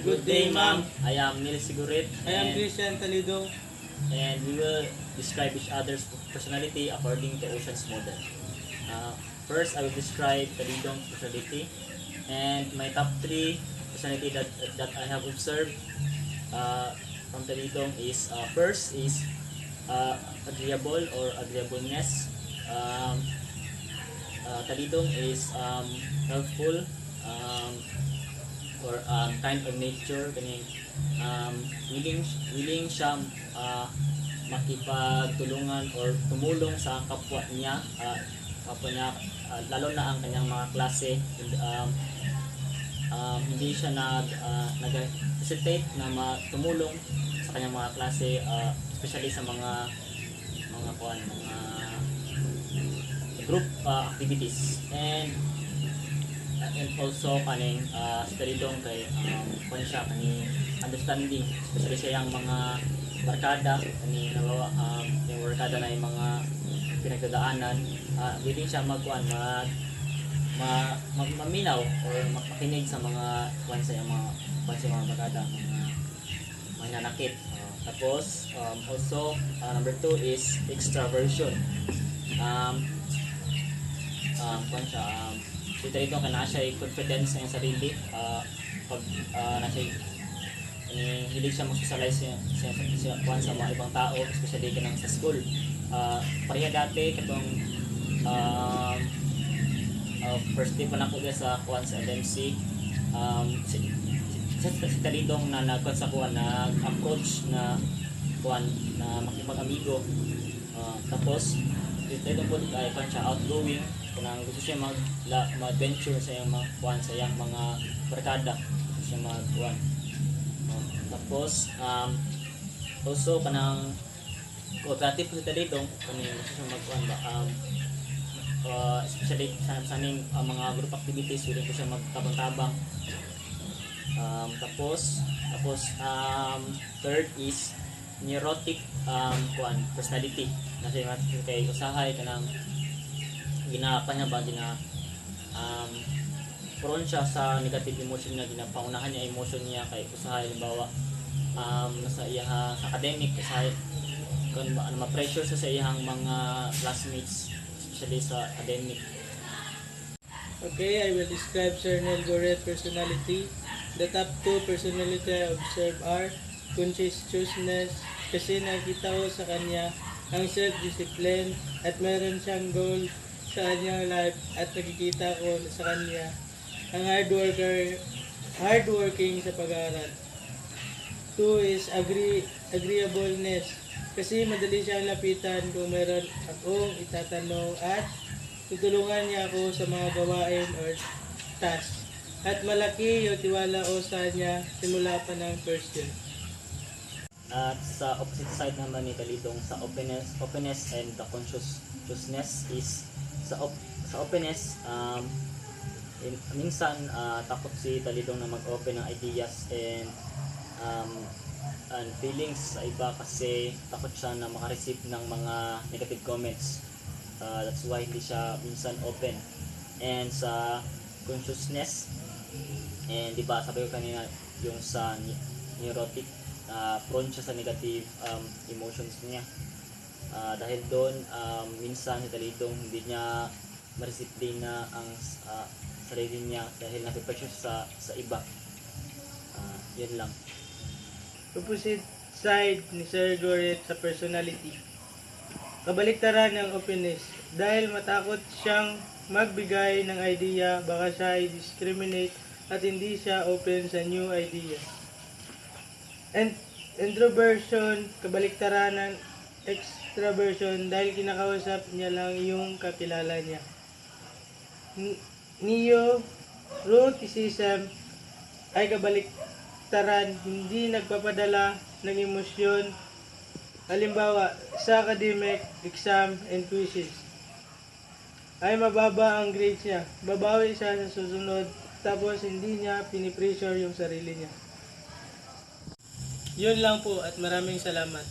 Good day, ma'am. I am Neil Sigurit. I am Christian Talidong. And we will describe each other's personality according to Ocean's model. First, I will describe Talidong's personality. And my top 3 personality that I have observed from Talidong is first is agreeable or agreeableness. Talidong is helpful or kind of nature, ganing willing siya makipagtulungan or tumulong sa kapwa niya, lalo na ang kanyang mga klase. Hindi siya nag-hesitate na tumulong sa kanyang mga klase, especially sa mga group activities. And also kaning si Talidong kay kung siya kani understanding, especially siya yung mga barkada kani yung barkada na yung mga pinagdadaanan, willing siya maminaw or makinig sa mga sa mga barkada, mga nanakit. Tapos also number 2 is extraversion. Si Talidong kana siya confidence sa iyang sarili, pag hilig siya mag-socialize sa mga ibang tao, especially kanang sa school. Pareha dati katong first day pa na ko sa LMC, si Talidong na nag-approach na makipag-amigo. Tapos si Talidong po ay outgoing, kung gusto siya mag-adventure sa iyang mga barkada, gusto siya tapos also kanang cooperative po si Talidong, gusto siya especially sa mga group activities, willing po siya magtabang-tabang. Tapos third is neurotic personality, na siya kay usahay kanang prone siya sa negative emotion niya, ginapaunahan niya emotion niya kay usahay. Halimbawa sa iya sa academic, usahay kung ma-pressure sa iyang mga classmates, especially sa academic. Okay, I will describe Sir Neil Goret personality. The top 2 personality I observe are conscientiousness, kasi nakita ko sa kanya ang self-discipline at meron siyang goal sa kanyang life, at nakikita ko sa kanya ang hardworking sa pag-aaral. 2 is agreeableness, kasi madali siyang lapitan kung meron akong itatanong at tutulungan niya ako sa mga gawain or task. At malaki yung tiwala ko sa kanya simula pa ng first year. At sa opposite side naman ni Talidong, sa openness and the consciousness is sa openness, minsan takot si Talidong na mag-open ng ideas and feelings sa iba, kasi takot siya na makareceive ng mga negative comments. That's why hindi siya minsan open. And sa consciousness, and diba sabi ko kanina yung sa neurotic, prone siya sa negative emotions niya. Dahil doon, minsan si Talidong hindi niya ma-disciplina ang sarili niya dahil napipressure sa iba. Yan lang. Opposite side ni Sir Goret sa personality. Kabaliktaran ng openness. Dahil matakot siyang magbigay ng idea, baka siya ay discriminate at hindi siya open sa new idea. And introversion, kabaliktaran ng extraversion, dahil kinakausap niya lang yung kakilala niya. Neuroticism ay kabaliktaran, hindi nagpapadala ng emosyon. Halimbawa, sa academic, exam, and quizzes ay mababa ang grades niya. Babawi siya sa susunod, tapos hindi niya pinipressure yung sarili niya. Yun lang po, at maraming salamat.